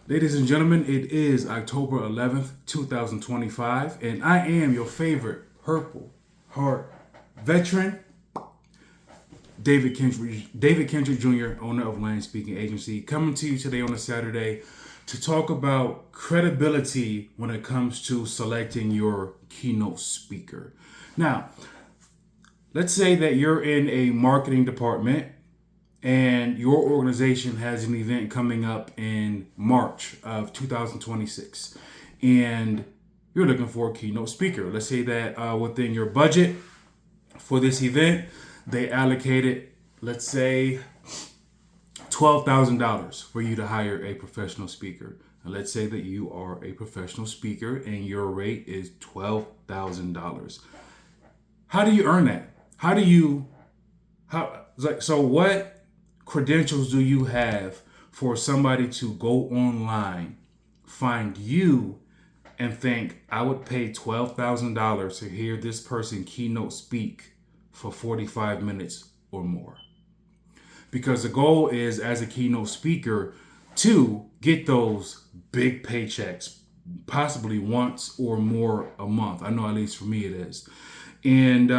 Ladies and gentlemen, it is October 11th, 2025, and I am your favorite Purple Heart veteran, David Kendrick Jr., owner of Land Speaking Agency, coming to you today on a Saturday to talk about credibility when it comes to selecting your keynote speaker. Now, let's say that you're in a marketing department and your organization has an event coming up in March of 2026, and you're looking for a keynote speaker. Let's say that within your budget for this event, they allocated, let's say, $12,000 for you to hire a professional speaker. And let's say that you are a professional speaker and your rate is $12,000. How do you earn that? So what credentials do you have for somebody to go online, find you, and think, I would pay $12,000 to hear this person keynote speak for 45 minutes or more? Because the goal is, as a keynote speaker, to get those big paychecks, possibly once or more a month. I know, at least for me it is. And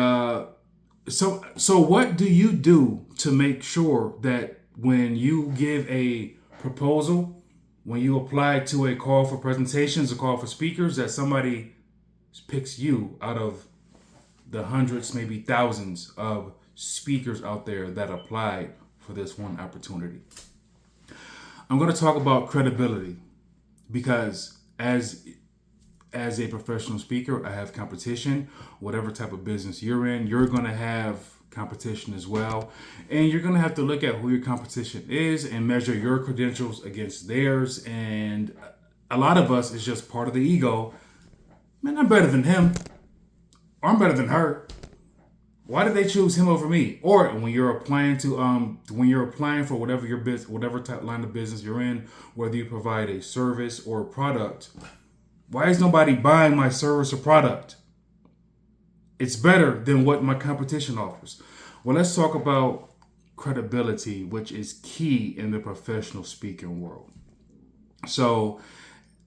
So what do you do to make sure that when you give a proposal, when you apply to a call for presentations, a call for speakers, that somebody picks you out of the hundreds, maybe thousands of speakers out there that applied for this one opportunity? I'm going to talk about credibility because as a professional speaker, I have competition. Whatever type of business you're in, you're going to have competition as well. And you're going to have to look at who your competition is and measure your credentials against theirs. And a lot of us, is just part of the ego. Man, I'm better than him. Or I'm better than her. Why did they choose him over me? Or when you're applying for whatever your business, whatever type line of business you're in, whether you provide a service or a product, why is nobody buying my service or product? It's better than what my competition offers. Well, let's talk about credibility, which is key in the professional speaking world. So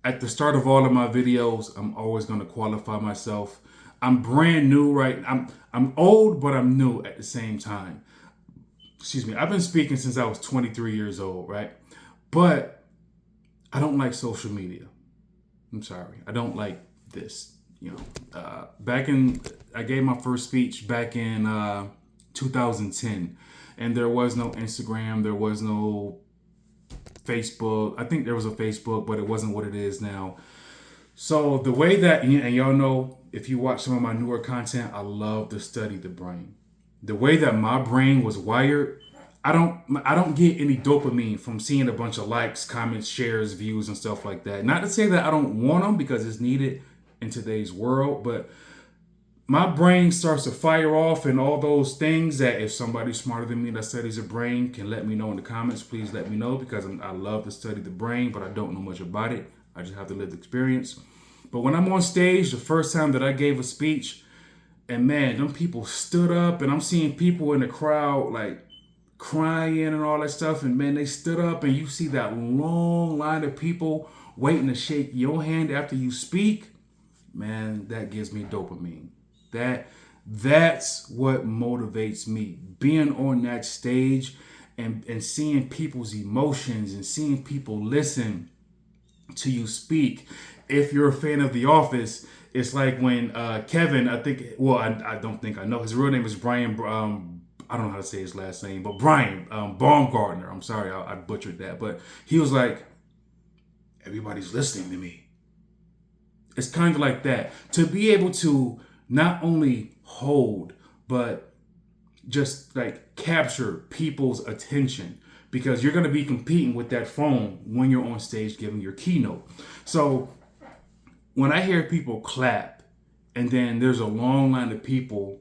at the start of all of my videos, I'm always going to qualify myself. I'm brand new, right? I'm old, but I'm new at the same time. Excuse me. I've been speaking since I was 23 years old, right? But I don't like social media. I'm sorry. I don't like this. I gave my first speech back in 2010, and there was no Instagram. There was no Facebook. I think there was a Facebook, but it wasn't what it is now. So the way that, and y'all know, if you watch some of my newer content, I love to study the brain. The way that my brain was wired, I don't get any dopamine from seeing a bunch of likes, comments, shares, views, and stuff like that. Not to say that I don't want them, because it's needed in today's world, but my brain starts to fire off and all those things that if somebody smarter than me that studies the brain can let me know in the comments, please let me know, because I love to study the brain, but I don't know much about it. I just have to live the experience. But when I'm on stage, the first time that I gave a speech, and man, them people stood up, and I'm seeing people in the crowd like crying and all that stuff, and man, they stood up, and you see that long line of people waiting to shake your hand after you speak. Man, that gives me dopamine. That's what motivates me, being on that stage and seeing people's emotions and seeing people listen to you speak. If you're a fan of The Office, it's like when Kevin, I don't think I know, his real name is Brian, I don't know how to say his last name, but Brian Baumgartner. I'm sorry, I butchered that. But he was like, everybody's listening to me. It's kind of like that. To be able to not only hold, but just like capture people's attention, because you're going to be competing with that phone when you're on stage giving your keynote. So when I hear people clap and then there's a long line of people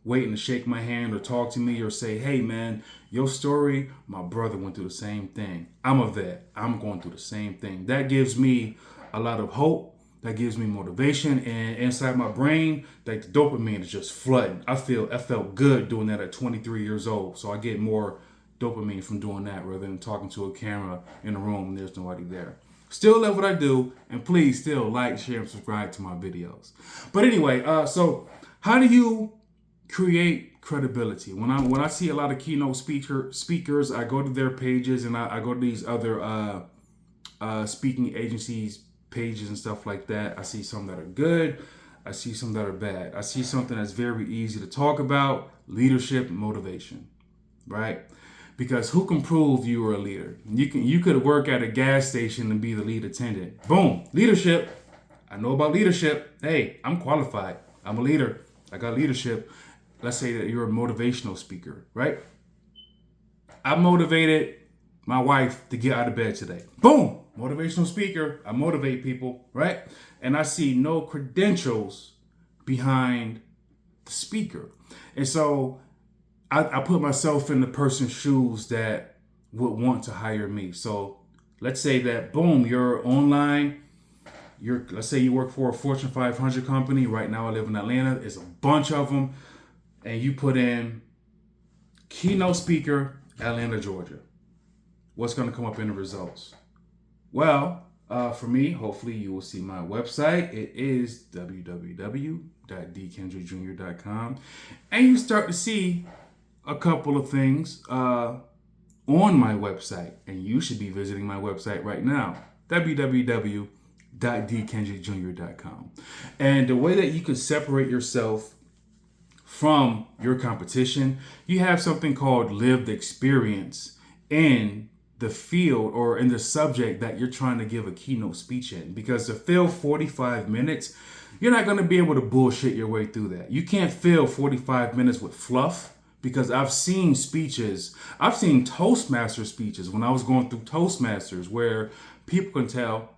waiting to shake my hand or talk to me or say, hey man, your story, my brother went through the same thing. I'm a vet. I'm going through the same thing. That gives me a lot of hope. That gives me motivation, and inside my brain, like, the dopamine is just flooding. I felt good doing that at 23 years old. So I get more dopamine from doing that rather than talking to a camera in a room and there's nobody there. Still love what I do, and please still like, share, and subscribe to my videos. But anyway, so how do you create credibility? When I see a lot of keynote speakers, I go to their pages and I go to these other speaking agencies pages and stuff like that. I see some that are good. I see some that are bad. I see something that's very easy to talk about: leadership and motivation, right? Because who can prove you are a leader? You could work at a gas station and be the lead attendant. Boom, leadership. I know about leadership. Hey, I'm qualified. I'm a leader. I got leadership. Let's say that you're a motivational speaker, right? I motivated my wife to get out of bed today. Boom, motivational speaker. I motivate people, right? And I see no credentials behind the speaker. And so I put myself in the person's shoes that would want to hire me. So let's say that, boom, you're online. Let's say you work for a Fortune 500 company. Right now I live in Atlanta. There's a bunch of them. And you put in keynote speaker, Atlanta, Georgia. What's going to come up in the results? Well, for me, hopefully you will see my website. It is www.dkendrickjr.com. And you start to see a couple of things on my website. And you should be visiting my website right now, www.dkendrickjr.com. And the way that you can separate yourself from your competition, you have something called lived experience in the field or in the subject that you're trying to give a keynote speech in. Because to fill 45 minutes, you're not going to be able to bullshit your way through that. You can't fill 45 minutes with fluff, because I've seen speeches, I've seen Toastmaster speeches when I was going through Toastmasters where people can tell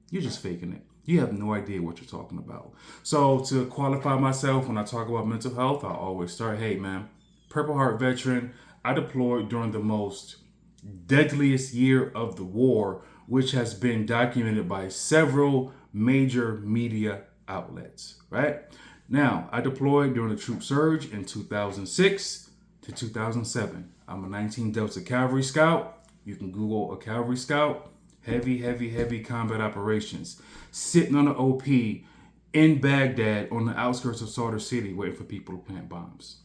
you're just faking it. You have no idea what you're talking about. So to qualify myself when I talk about mental health, I always start, hey man, Purple Heart veteran, I deployed during the most deadliest year of the war, which has been documented by several major media outlets, right? Now, I deployed during the troop surge in 2006 to 2007. I'm a 19 Delta Cavalry Scout. You can Google a Cavalry Scout. Heavy combat operations. Sitting on an OP in Baghdad on the outskirts of Salter City waiting for people to plant bombs.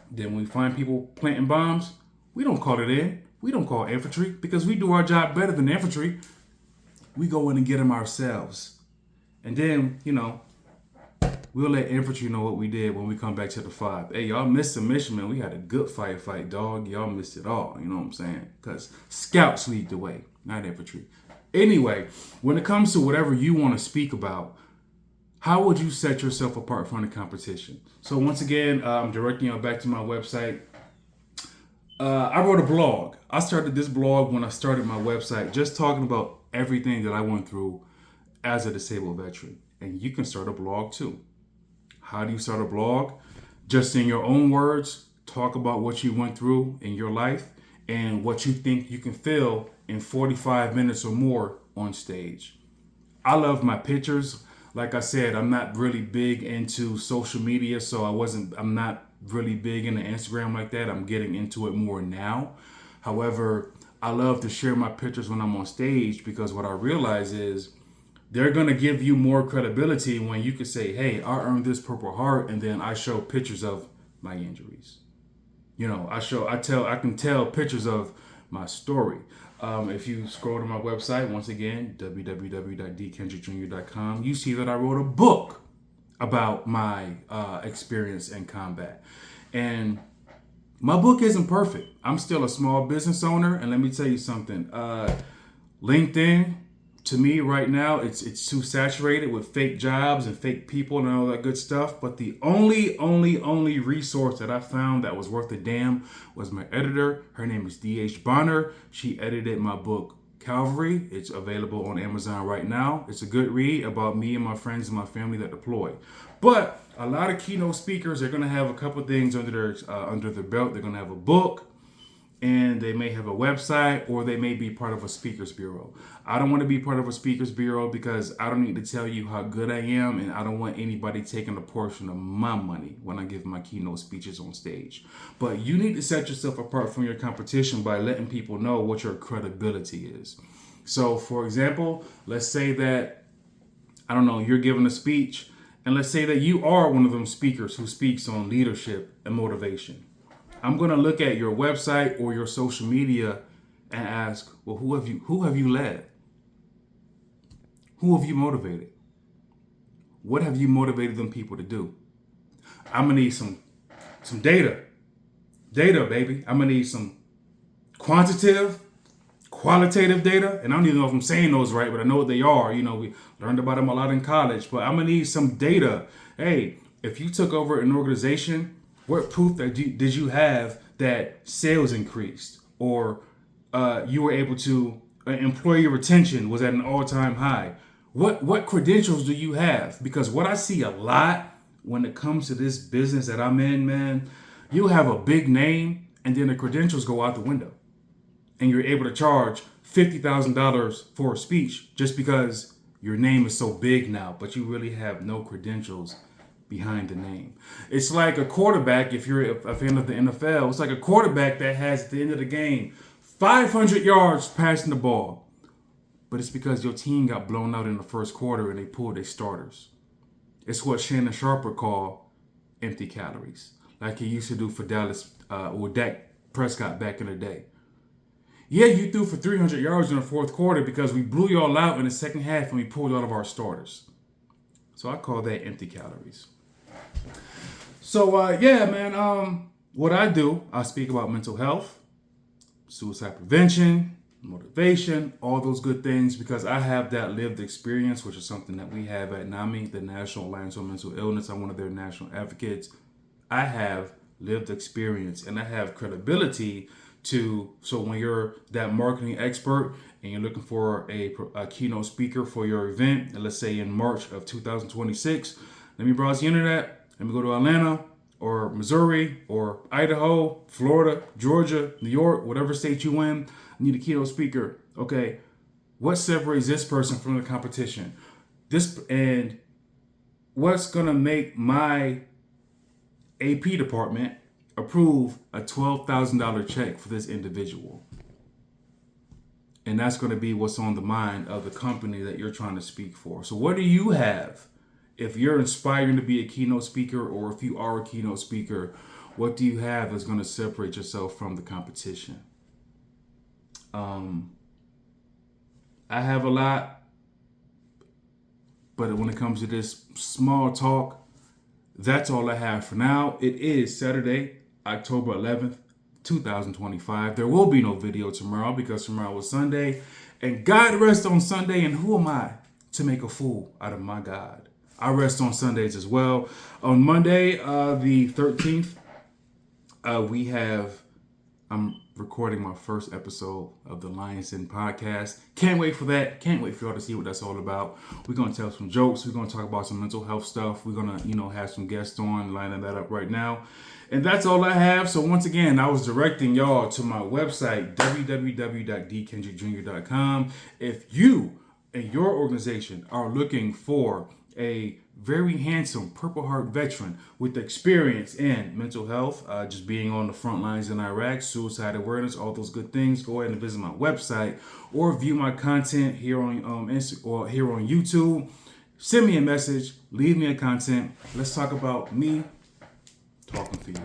Then when we find people planting bombs, we don't call it in. We don't call infantry because we do our job better than infantry. We go in and get them ourselves. And then, we'll let infantry know what we did when we come back to the 5. Hey, y'all missed the mission, man. We had a good firefight, dog. Y'all missed it all. You know what I'm saying? Because scouts lead the way, not infantry. Anyway, when it comes to whatever you want to speak about, how would you set yourself apart from the competition? So once again, I'm directing you back to my website. I wrote a blog. I started this blog when I started my website, just talking about everything that I went through as a disabled veteran. And you can start a blog too. How do you start a blog? Just in your own words, talk about what you went through in your life and what you think you can fill in 45 minutes or more on stage. I love my pictures. Like I said, I'm not really big into social media, so I'm not really big into Instagram like that. I'm getting into it more now. However, I love to share my pictures when I'm on stage because what I realize is they're going to give you more credibility when you can say, hey, I earned this Purple Heart, and then I show pictures of my injuries. I can tell pictures of my story. If you scroll to my website, once again, www.dkendrickjr.com, you see that I wrote a book about my experience in combat. And my book isn't perfect. I'm still a small business owner. And let me tell you something. LinkedIn, to me right now, it's too saturated with fake jobs and fake people and all that good stuff. But the only resource that I found that was worth a damn was my editor. Her name is D.H. Bonner. She edited my book, Calvary. It's available on Amazon right now. It's a good read about me and my friends and my family that deployed. But a lot of keynote speakers are going to have a couple things under their belt. They're going to have a book, and they may have a website, or they may be part of a speakers bureau. I don't want to be part of a speakers bureau because I don't need to tell you how good I am, and I don't want anybody taking a portion of my money when I give my keynote speeches on stage. But you need to set yourself apart from your competition by letting people know what your credibility is. So, for example, let's say that, I don't know, you're giving a speech, and let's say that you are one of them speakers who speaks on leadership and motivation. I'm going to look at your website or your social media and ask, well, who have you led? Who have you motivated? What have you motivated them people to do? I'm going to need some data. Data, baby. I'm going to need some quantitative, qualitative data. And I don't even know if I'm saying those right, but I know what they are. You know, we learned about them a lot in college. But I'm going to need some data. Hey, if you took over an organization, what proof did you have that sales increased? Or you were able to, employee retention was at an all-time high? What credentials do you have? Because what I see a lot when it comes to this business that I'm in, man, you have a big name and then the credentials go out the window. And you're able to charge $50,000 for a speech just because your name is so big now, but you really have no credentials behind the name. It's like a quarterback, if you're a fan of the NFL, it's like a quarterback that has at the end of the game 500 yards passing the ball. But it's because your team got blown out in the first quarter and they pulled their starters. It's what Shannon Sharper called empty calories, like he used to do for Dallas or Dak Prescott back in the day. Yeah, you threw for 300 yards in the fourth quarter because we blew y'all out in the second half and we pulled out of our starters. So I call that empty calories. So yeah, man, what I do, I speak about mental health, suicide prevention, motivation, all those good things, because I have that lived experience, which is something that we have at NAMI, the National Alliance on Mental Illness. I'm one of their national advocates. I have lived experience and I have credibility so when you're that marketing expert and you're looking for a keynote speaker for your event, and let's say in March of 2026, let me browse the internet, let me go to Atlanta or Missouri or Idaho, Florida, Georgia, New York, whatever state you in, I need a keynote speaker. Okay, what separates this person from the competition? And what's gonna make my AP department approve a $12,000 check for this individual? And that's going to be what's on the mind of the company that you're trying to speak for. So what do you have? If you're inspiring to be a keynote speaker, or if you are a keynote speaker, what do you have that's going to separate yourself from the competition? I have a lot, but when it comes to this small talk, that's all I have for now. It is Saturday, October 11th, 2025. There will be no video tomorrow because tomorrow is Sunday, and God rests on Sunday, and who am I to make a fool out of my God? I rest on Sundays as well. On Monday, the 13th, I'm recording my first episode of the Lions Den podcast. Can't wait for that. Can't wait for y'all to see what that's all about. We're going to tell some jokes. We're going to talk about some mental health stuff. We're going to, have some guests on, lining that up right now. And that's all I have. So once again, I was directing y'all to my website, www.dkendrickjr.com. If you and your organization are looking for a very handsome Purple Heart veteran with experience in mental health, just being on the front lines in Iraq, suicide awareness, all those good things, go ahead and visit my website or view my content here on Instagram or here on YouTube. Send me a message, leave me a content. Let's talk about me talking for you.